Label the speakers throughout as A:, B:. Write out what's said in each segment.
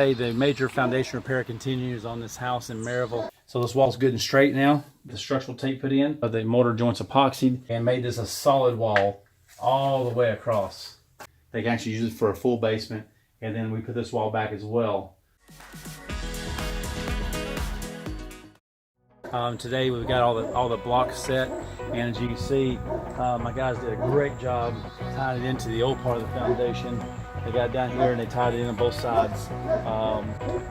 A: The major foundation repair continues on this house in Maryville. So this wall's good and straight now. The structural tape put in, the mortar joints epoxied, and made this a solid wall all the way across. They can actually use it for a full basement, and then we put this wall back as well. Today we've got all the blocks set, and as you can see, my guys did a great job tying it into the old part of the foundation. They got it down here and they tied it in on both sides.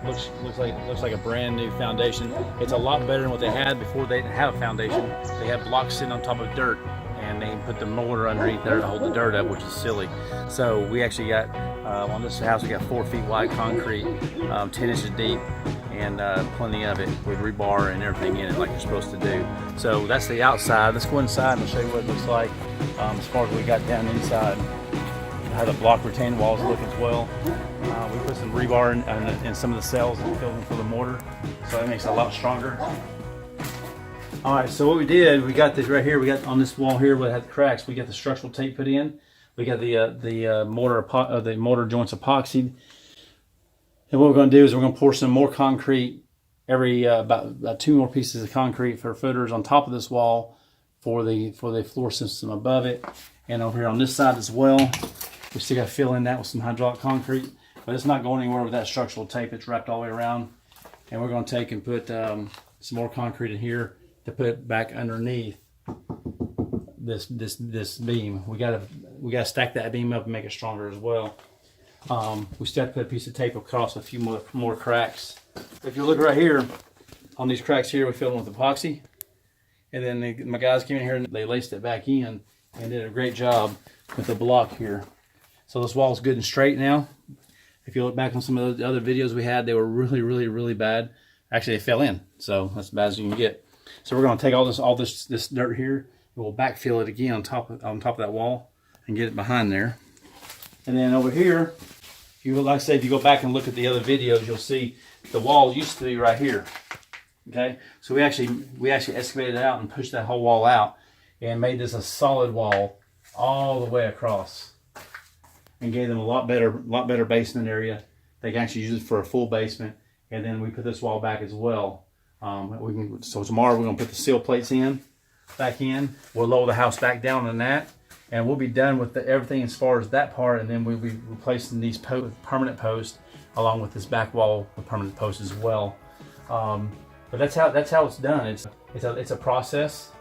A: Looks like a brand new foundation. It's a lot better than what they had before. They didn't have a foundation. They had blocks sitting on top of dirt, and they put the mortar underneath there to hold the dirt up, which is silly. So we actually got on this house, we got 4 feet wide concrete, 10 inches deep, and plenty of it with rebar and everything in it like you're supposed to do. So that's the outside. Let's go inside and I'll show you what it looks like as far as we got down inside. How the block retaining walls look as well. We put some rebar in some of the cells and filled them full of mortar, so that makes it a lot stronger. All right, so what we did, we got this right here. We got on this wall here where it had the cracks. We got the structural tape put in. We got the mortar joints epoxied. And what we're going to do is we're going to pour some more concrete, about 2 more pieces of concrete for footers on top of this wall for the floor system above it, and over here on this side as well. We still got to fill in that with some hydraulic concrete, but it's not going anywhere with that structural tape. It's wrapped all the way around, and we're going to take and put some more concrete in here to put back underneath this beam. We got to stack that beam up and make it stronger as well. We still have to put a piece of tape across a few more cracks. If you look right here, on these cracks here, we filled them with epoxy, and then my guys came in here and they laced it back in and did a great job with the block here. So this wall is good and straight now. If you look back on some of the other videos we had, they were really bad. Actually, they fell in, so that's as bad as you can get. So we're going to take all this dirt here, and we'll backfill it again on top of that wall and get it behind there. And then over here, if you like I say, if you go back and look at the other videos, you'll see the wall used to be right here. Okay, so we actually excavated it out and pushed that whole wall out and made this a solid wall all the way across, and gave them a lot better basement area. They can actually use it for a full basement, and then we put this wall back as well. So tomorrow we're going to put the seal plates back in. We'll lower the house back down on that, and we'll be done with everything as far as that part, and then we'll be replacing these permanent posts along with this back wall with permanent posts as well. But that's how it's done. It's a process.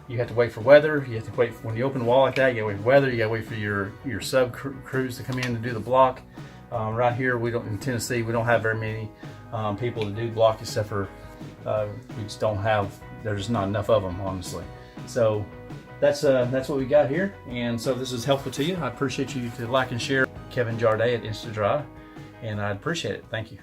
A: You have to wait for weather. You have to wait when you open a wall like that. You gotta wait for weather. You gotta wait for your sub crews to come in to do the block. Right here, in Tennessee, we don't have very many people to do block, except for we just don't have. There's just not enough of them, honestly. So that's what we got here. And so if this is helpful to you, I appreciate you to like and share. Kevin Jarday at Insta, and I'd appreciate it. Thank you.